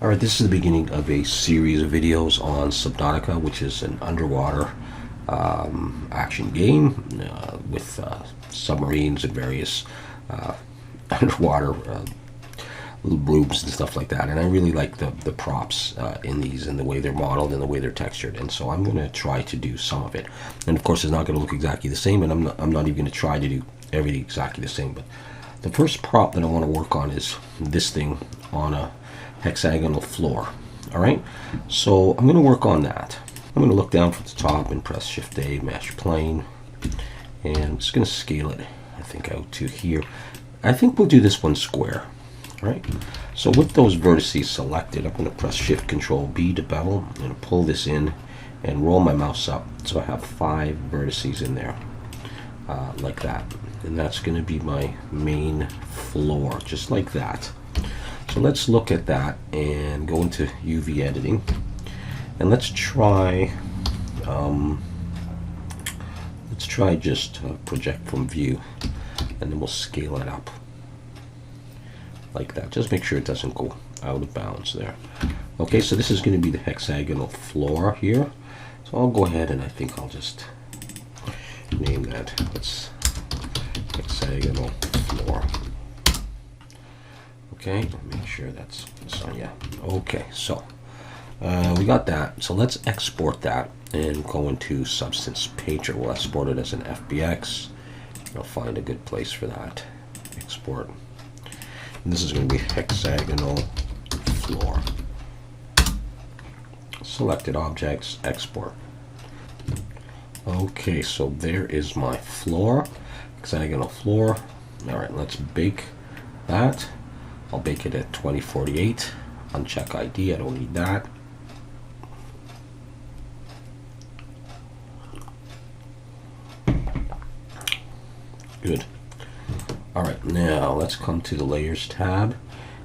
Alright, this is the beginning of a series of videos on Subnautica, which is an underwater action game with submarines and various underwater little rooms and stuff like that. And I really like the props in these and the way they're modeled and the way they're textured. And so I'm going to try to do some of it. And of course, it's not going to look exactly the same, and I'm not even going to try to do everything exactly the same. But the first prop that I want to work on is this thing on a hexagonal floor. Alright, so I'm going to work on that. I'm going to look down from the top and press Shift A, mesh plane, and I'm just going to scale it, I think, out to here. I think we'll do this one square. Alright, so with those vertices selected, I'm going to press Shift Control B to bevel. I'm going to pull this in and roll my mouse up so I have 5 vertices in there, like that. And that's going to be my main floor, just like that. So let's look at that and go into UV editing, and let's try just project from view, and then we'll scale it up like that. Just make sure it doesn't go out of bounds there. Okay, so this is going to be the hexagonal floor here. So I'll go ahead and I think I'll just name that. Let's hexagonal floor. Okay, make sure that's on. Yeah. Okay, so we got that. So let's export that and go into Substance Painter. We'll export it as an FBX. I'll find a good place for that. Export. And this is going to be hexagonal floor. Selected objects, export. Okay, so there is my floor, hexagonal floor. All right, let's bake that. I'll bake it at 2048. Uncheck ID, I don't need that. Good. Alright, now let's come to the Layers tab,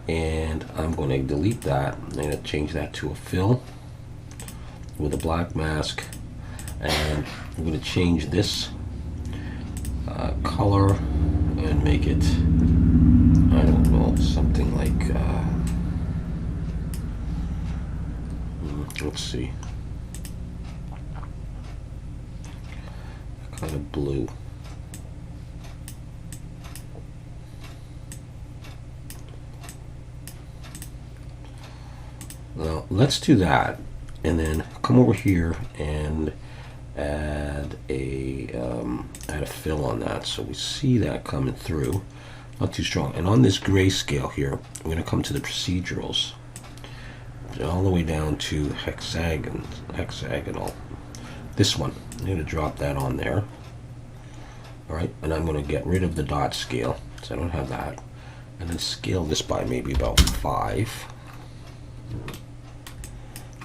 and I'm going to delete that. I'm going to change that to a fill with a black mask, and I'm going to change this color and make it, I don't know, something like, let's see, kind of blue. Now let's do that, and then come over here and add a fill on that, so we see that coming through. Not too strong. And on this grayscale here, I'm going to come to the procedurals, all the way down to hexagonal. This one, I'm going to drop that on there. Alright, and I'm going to get rid of the dot scale, so I don't have that. And then scale this by maybe about 5.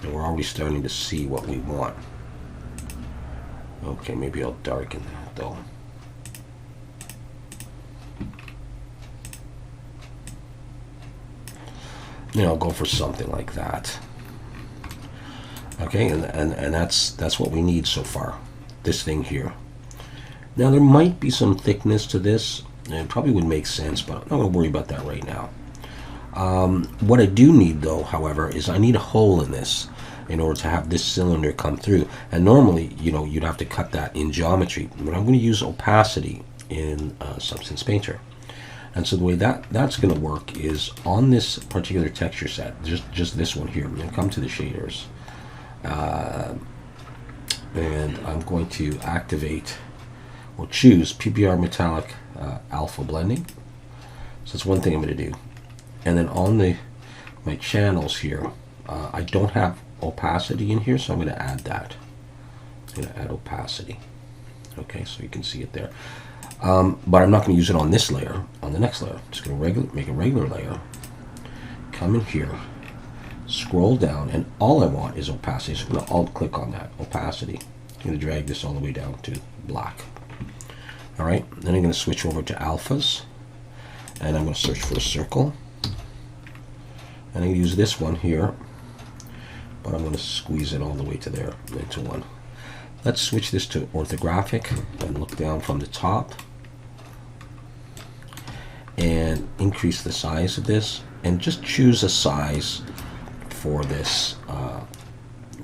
And we're already starting to see what we want. Okay, maybe I'll darken that though. You know, I'll go for something like that. Okay, and that's what we need so far. This thing here. Now there might be some thickness to this, and it probably would make sense, but I'm not going to worry about that right now. What I do need though, however, is I need a hole in this in order to have this cylinder come through. And normally, you know, you'd have to cut that in geometry, but I'm going to use opacity in Substance Painter. And so the way that's going to work is on this particular texture set, just this one here. I'm going to come to the shaders, and I'm going to activate or choose PBR Metallic Alpha Blending. So that's one thing I'm going to do. And then on my channels here, I don't have opacity in here, so I'm going to add that. I'm going to add opacity. Okay, so you can see it there. But I'm not going to use it on this layer. On the next layer, I'm just going to make a regular layer. Come in here, scroll down, and all I want is opacity. So I'm going to alt-click on that, opacity. I'm going to drag this all the way down to black. All right, then I'm going to switch over to alphas, and I'm going to search for a circle. And I'm going to use this one here, but I'm going to squeeze it all the way to there, into one. Let's switch this to orthographic and look down from the top and increase the size of this, and just choose a size for this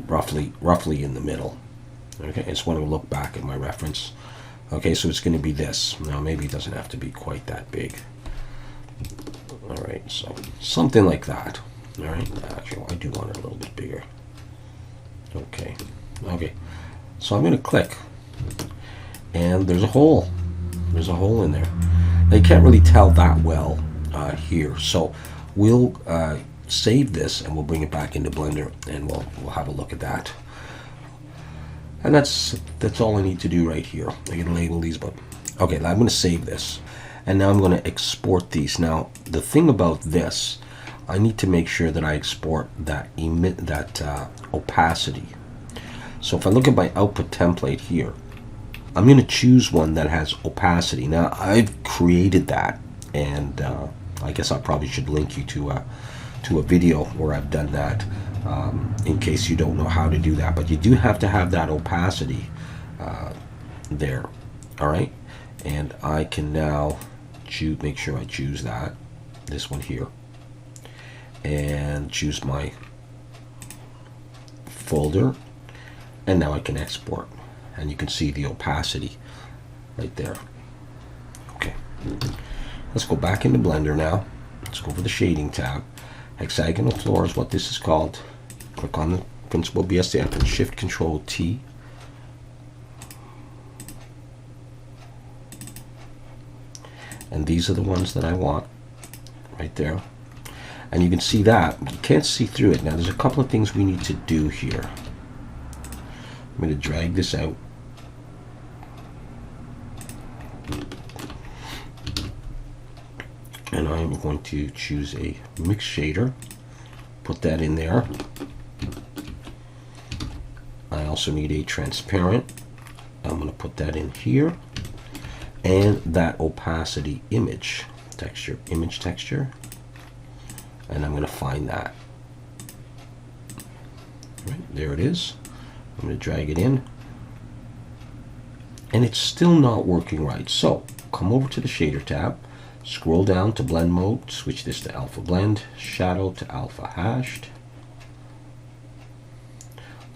roughly in the middle. Okay, I just want to look back at my reference. Okay, so it's going to be this. Now maybe it doesn't have to be quite that big. All right, so something like that. All right, actually I do want it a little bit bigger. Okay, so I'm going to click, and there's a hole. There's a hole in there. Now you can't really tell that well here, so we'll save this and we'll bring it back into Blender, and we'll have a look at that. And that's all I need to do right here. I can label these, but okay, I'm going to save this, and now I'm going to export these. Now the thing about this, I need to make sure that I export that opacity. So if I look at my output template here, I'm going to choose one that has opacity. Now I've created that, and I guess I probably should link you to a video where I've done that, in case you don't know how to do that. But you do have to have that opacity there. All right, and I can now make sure I choose this one here, and choose my folder, and now I can export, and you can see the opacity right there. Okay, let's go back into Blender now. Let's go over the shading tab. Hexagonal floor is what this is called. Click on the Principal BSDF and Shift Control T. And these are the ones that I want right there. And you can see that, but you can't see through it. Now there's a couple of things we need to do here. I'm going to drag this out. And I'm going to choose a mix shader, put that in there. I also need a transparent. I'm going to put that in here. And that opacity image texture, and I'm going to find that. Right, there it is. I'm going to drag it in, and it's still not working right. So come over to the shader tab, scroll down to blend mode, switch this to alpha blend, shadow to alpha hashed,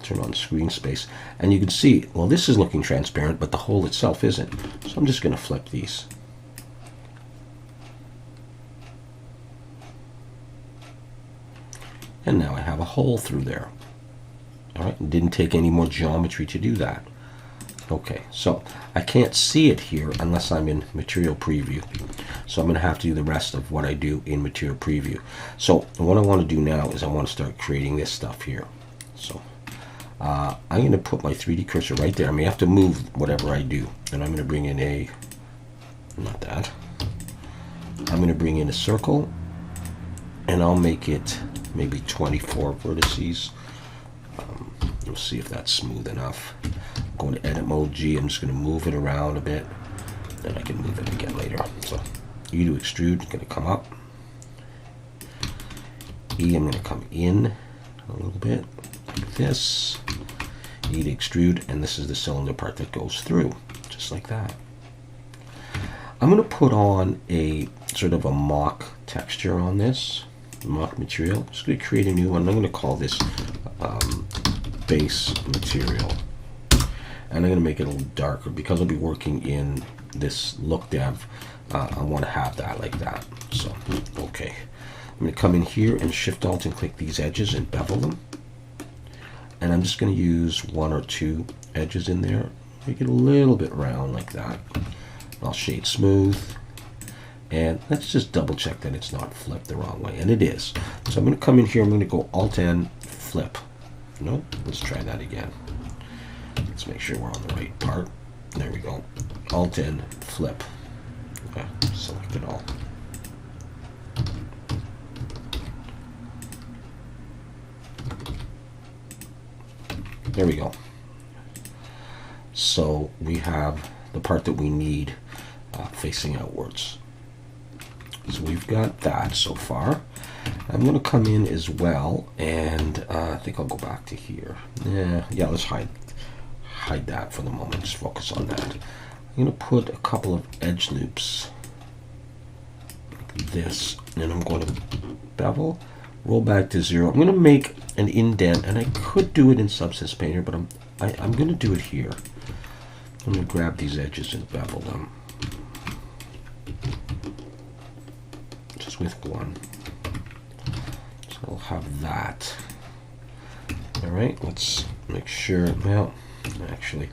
turn on screen space, and you can see, well, this is looking transparent, but the hole itself isn't. So I'm just going to flip these. And now I have a hole through there. All right, it didn't take any more geometry to do that. Okay, so I can't see it here unless I'm in Material Preview. So I'm going to have to do the rest of what I do in Material Preview. So what I want to do now is I want to start creating this stuff here. So I'm going to put my 3D cursor right there. I may have to move whatever I do. And I'm going to bring in not that. I'm going to bring in a circle, and I'll make it maybe 24 vertices. We'll see if that's smooth enough. I'm going to edit mode G. I'm just going to move it around a bit, and I can move it again later. So E to extrude is going to come up. E, I'm going to come in a little bit like this. E to extrude, and this is the cylinder part that goes through, just like that. I'm going to put on a sort of a mock texture on this, mock material. I'm just going to create a new one. I'm going to call this base material, and I'm going to make it a little darker because I'll be working in this look dev. I want to have that like that. So okay, I'm going to come in here and Shift Alt and click these edges and bevel them, and I'm just going to use 1 or 2 edges in there, make it a little bit round like that. I'll shade smooth, and let's just double check that it's not flipped the wrong way, and it is. So I'm going to come in here, I'm going to go Alt N, flip. Nope, let's try that again. Let's make sure we're on the right part. There we go. Alt N, flip. Okay, select it all. There we go. So we have the part that we need facing outwards. So we've got that so far. I'm going to come in as well, and I think I'll go back to here. Yeah, let's hide that for the moment. Just focus on that. I'm going to put a couple of edge loops like this, and I'm going to bevel, roll back to 0. I'm going to make an indent, and I could do it in Substance Painter, but I'm going to do it here. I'm going to grab these edges and bevel them. Just with one. So I'll have that. All right, let's make sure, well, actually,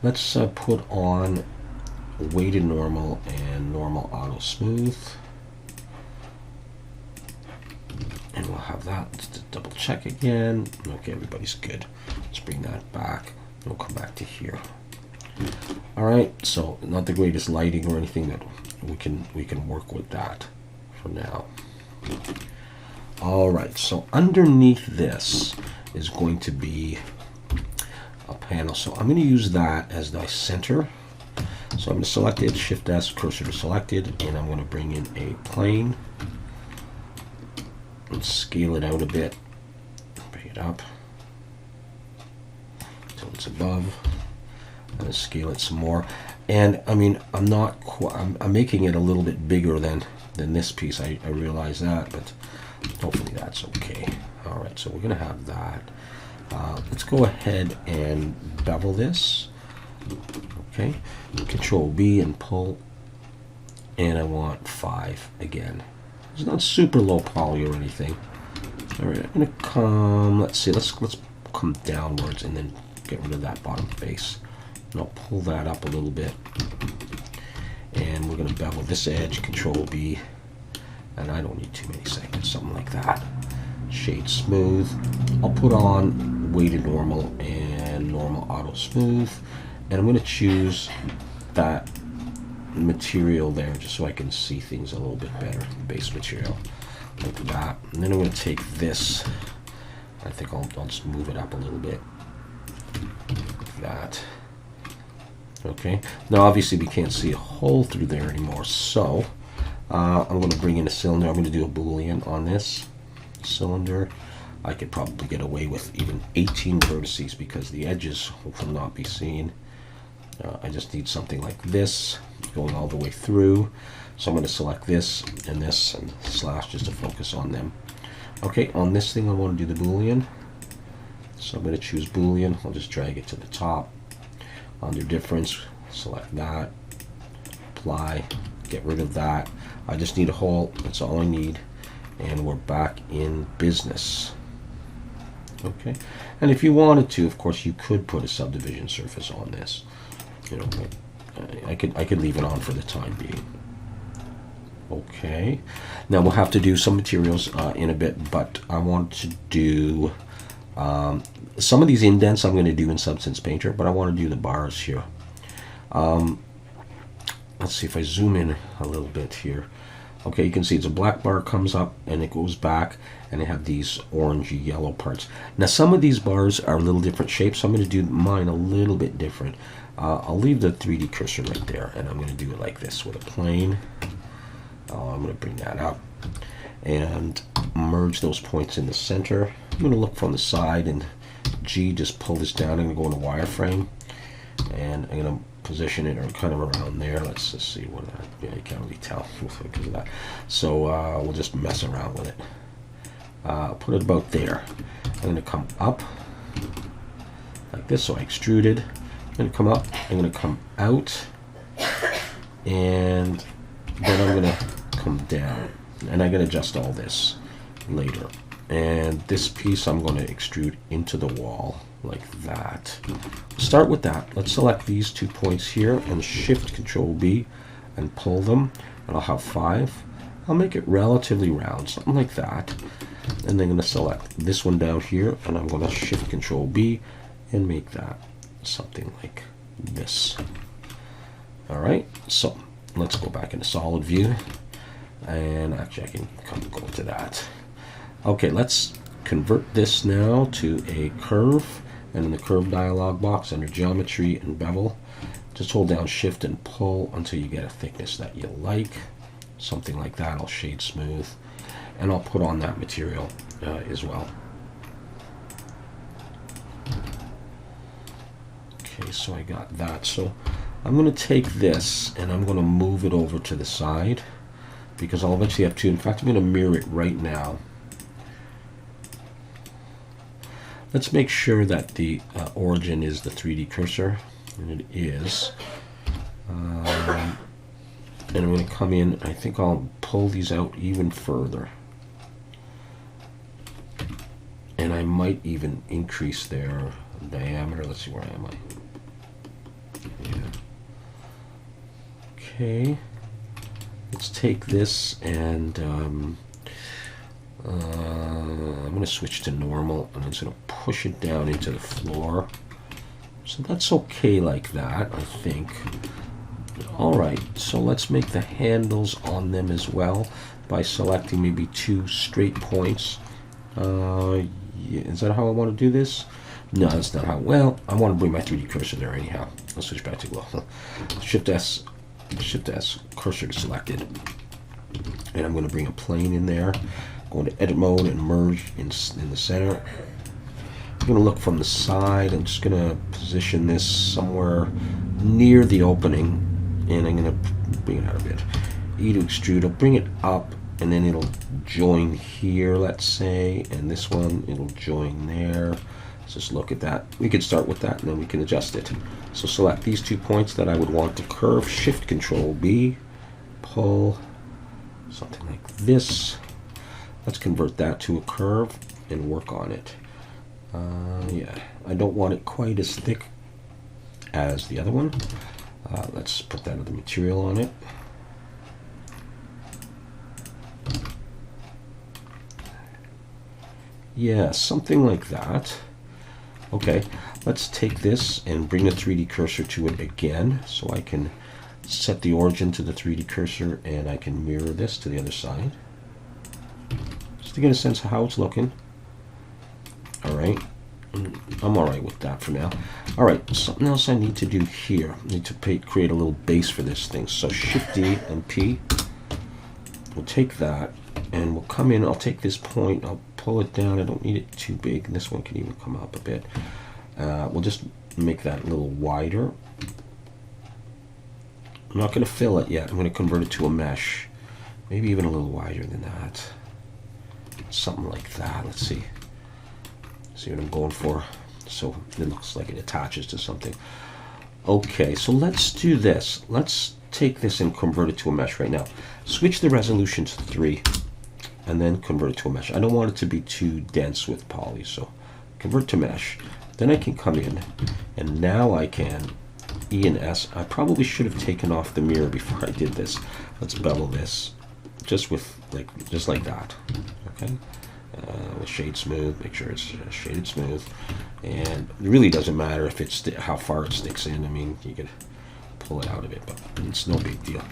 let's put on weighted normal and normal auto smooth. And we'll have that. Let's double check again. Okay, everybody's good. Let's bring that back. We'll come back to here. All right, so not the greatest lighting or anything, that we can work with that for now. All right, so underneath this is going to be a panel. So I'm going to use that as my center. So I'm going to select it, Shift S, cursor to selected, and I'm going to bring in a plane and scale it out a bit. Bring it up until it's above. I'm going to scale it some more. And I mean, I'm making it a little bit bigger than this piece. I realize that, but hopefully that's okay. All right, so we're going to have that. Let's go ahead and bevel this. Okay, Control B and pull, and I want 5 again. It's not super low poly or anything. All right, I'm gonna come. Let's see. Let's come downwards and then get rid of that bottom face. And I'll pull that up a little bit, and we're gonna bevel this edge. Control B, and I don't need too many seconds. Something like that. Shade smooth. I'll put on weighted normal and normal auto smooth. And I'm going to choose that material there just so I can see things a little bit better. Base material, like that. And then I'm going to take this. I think I'll just move it up a little bit. Like that. Okay. Now obviously we can't see a hole through there anymore. So I'm going to bring in a cylinder. I'm going to do a Boolean on this cylinder. I could probably get away with even 18 vertices because the edges will not be seen. I just need something like this going all the way through. So I'm going to select this and slash just to focus on them. Okay, on this thing I want to do the Boolean. So I'm going to choose Boolean. I'll just drag it to the top. Under difference, select that. Apply. Get rid of that. I just need a hole. That's all I need. And we're back in business. Okay, and if you wanted to, of course, you could put a subdivision surface on this. You know, I could leave it on for the time being. Okay, now we'll have to do some materials in a bit, but I want to do some of these indents I'm going to do in Substance Painter, but I want to do the bars here. Let's see if I zoom in a little bit here. Okay, you can see it's a black bar comes up and it goes back, and they have these orangey yellow parts. Now some of these bars are a little different shapes, so I'm going to do mine a little bit different. I'll leave the 3D cursor right there, and I'm going to do it like this with a plane. I'm going to bring that up and merge those points in the center. I'm going to look from the side and G, just pull this down. I'm going to go into wireframe, and I'm going to position it or kind of around there. Let's just see what yeah, you can't really tell because of that. So we'll just mess around with it. Put it about there. I'm going to come up like this, so I extruded. I'm going to come up, I'm going to come out, and then I'm going to come down, and I can adjust all this later. And this piece I'm going to extrude into the wall like that. Start with that. Let's select these 2 points here and Shift Control B and pull them, and I'll have 5. I'll make it relatively round, something like that. And then I'm going to select this one down here, and I'm going to Shift Control B and make that something like this. All right, so let's go back into solid view, and actually I can go to that. Okay, let's convert this now to a curve, and in the curve dialog box under geometry and bevel, just hold down Shift and pull until you get a thickness that you like, something like that. I'll shade smooth, and I'll put on that material as well. Okay, so I got that. So I'm going to take this and I'm going to move it over to the side because I'll eventually have to. In fact, I'm going to mirror it right now. Let's make sure that the origin is the 3D cursor, and it is. And I'm going to come in, I think I'll pull these out even further. And I might even increase their diameter. Let's see, where am I? Yeah. Okay. Let's take this and I'm going to switch to normal, and I'm just going to push it down into the floor. So that's okay like that, I think. Alright, so let's make the handles on them as well by selecting maybe 2 straight points. Yeah, is that how I want to do this? No, that's not how. Well, I want to bring my 3D cursor there anyhow. Let's switch back to Shift S, cursor selected. And I'm going to bring a plane in there. Go into edit mode and merge in the center. I'm going to look from the side. I'm just going to position this somewhere near the opening. And I'm going to bring it out a bit. E to extrude. I'll bring it up, and then it'll join here, let's say. And this one, it'll join there. Let's just look at that. We can start with that, and then we can adjust it. So select these 2 points that I would want to curve. Shift Control B. Pull. Something like this. Let's convert that to a curve and work on it. Yeah, I don't want it quite as thick as the other one. Let's put that other material on it. Yeah, something like that. Okay, let's take this and bring the 3D cursor to it again, so I can set the origin to the 3D cursor, and I can mirror this to the other side, just to get a sense of how it's looking. Alright, I'm alright with that for now. Alright, something else I need to do here. I need to create a little base for this thing. So Shift D and P. We'll take that, and we'll come in. I'll take this point, I'll pull it down. I don't need it too big. This one can even come up a bit. We'll just make that a little wider. I'm not going to fill it yet. I'm going to convert it to a mesh. Maybe even a little wider than that. Something like that. Let's see. See what I'm going for. So it looks like it attaches to something. Okay, so let's do this. Let's take this and convert it to a mesh right now. Switch the resolution to 3 and then convert it to a mesh. I don't want it to be too dense with poly, so convert to mesh. Then I can come in, and now I can E and S. I probably should have taken off the mirror before I did this. Let's bevel this just like that. Okay. With shade smooth, make sure it's shaded smooth, and it really doesn't matter if it's how far it sticks in. I mean, you can pull it out of it, but it's no big deal.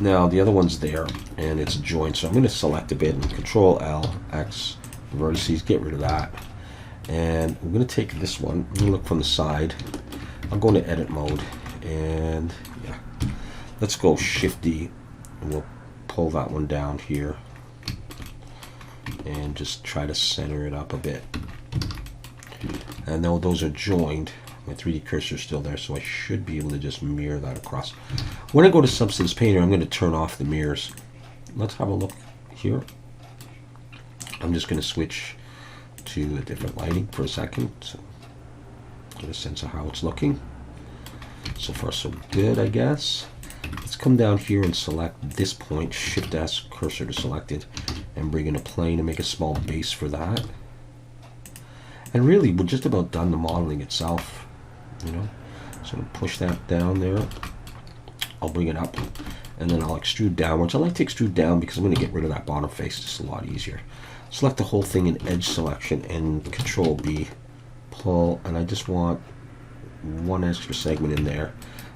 Now the other one's there, and it's joined, so I'm going to select a bit and Control L, X, vertices, get rid of that, and I'm going to take this one. I'm going to look from the side. I'll go into edit mode, and yeah, let's go Shift D, and we'll pull that one down here. And just try to center it up a bit. And now those are joined. My 3D cursor is still there, so I should be able to just mirror that across. When I go to Substance Painter, I'm going to turn off the mirrors. Let's have a look here. I'm just going to switch to a different lighting for a second, so get a sense of how it's looking. So far, so good, I guess. Let's come down here and select this point, Shift S, cursor to selected, and bring in a plane and make a small base for that. And really, we're just about done the modeling itself, you know. So I'm going to push that down there. I'll bring it up, and then I'll extrude downwards. I like to extrude down because I'm going to get rid of that bottom face just a lot easier. Select the whole thing in edge selection and Control B, pull, and I just want one extra segment in there.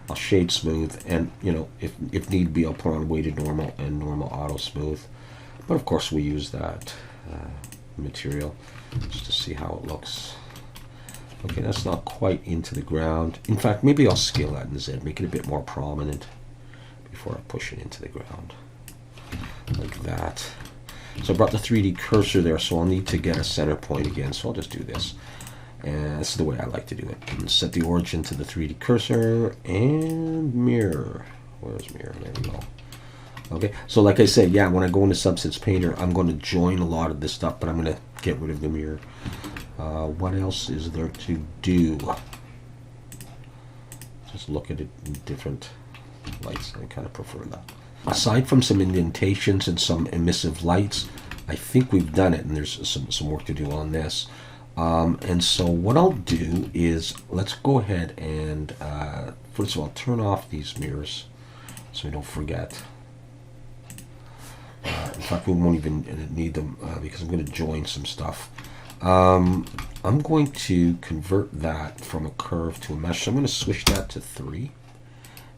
I'll shade smooth, and you know, if need be, I'll put on weighted normal and normal auto smooth. But of course, we use that material just to see how it looks. Okay, that's not quite into the ground. In fact, maybe I'll scale that in Z, make it a bit more prominent before I push it into the ground, like that. So I brought the 3D cursor there, so I'll need to get a center point again. So I'll just do this. And this is the way I like to do it. And set the origin to the 3D cursor and mirror. Where's mirror? There we go. Okay, so like I said, yeah, when I go into Substance Painter, I'm going to join a lot of this stuff, but I'm going to get rid of the mirror. What else is there to do? Just look at it in different lights. I kind of prefer that. Aside from some indentations and some emissive lights, I think we've done it, and there's some work to do on this. And so what I'll do is, let's go ahead and, first of all, turn off these mirrors so we don't forget. In fact, we won't even need them because I'm going to join some stuff. I'm going to convert that from a curve to a mesh. So I'm going to switch that to 3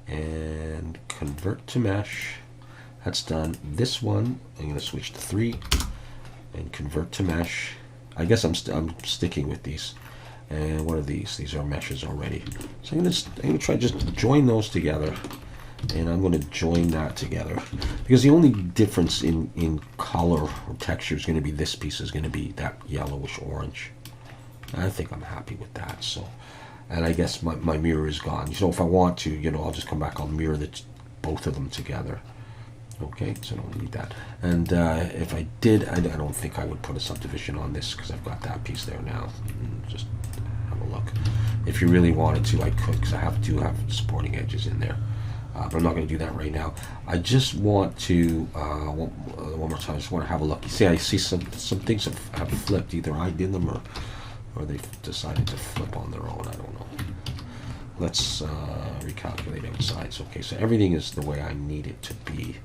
and convert to mesh. That's done. This one, I'm going to switch to 3 and convert to mesh. I guess I'm sticking with these. And what are these? These are meshes already. So I'm going to try just to join those together. And I'm going to join that together, because the only difference in color or texture is going to be, this piece is going to be that yellowish orange. I think I'm happy with that. So, and I guess my mirror is gone. So if I want to, I'll just come back, I'll mirror both of them together. Okay, so I don't need that. And if I did, I don't think I would put a subdivision on this because I've got that piece there now. Just have a look. If you really wanted to, I could, because I do have supporting edges in there. But I'm not going to do that right now. I just want to, one more time, I just want to have a look. You see, I see some things have flipped. Either I did them or they've decided to flip on their own. I don't know. Let's recalculate outsides. Okay, so everything is the way I need it to be.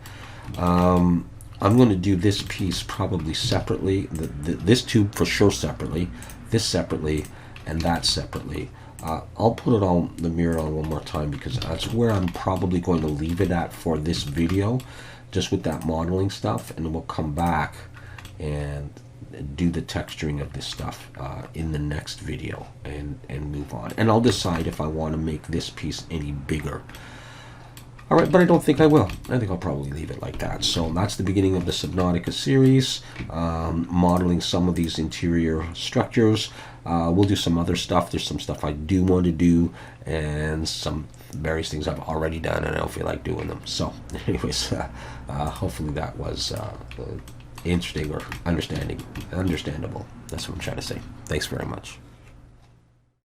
I'm going to do this piece probably separately. This tube for sure separately. This separately, and that separately. I'll put it on the mirror on one more time because that's where I'm probably going to leave it at for this video, just with that modeling stuff, and then we'll come back and do the texturing of this stuff in the next video and move on. And I'll decide if I want to make this piece any bigger. All right, but I don't think I will. I think I'll probably leave it like that. So that's the beginning of the Subnautica series, modeling some of these interior structures. We'll do some other stuff. There's some stuff I do want to do, and some various things I've already done, and I don't feel like doing them. So anyways, hopefully that was interesting or understandable. That's what I'm trying to say. Thanks very much.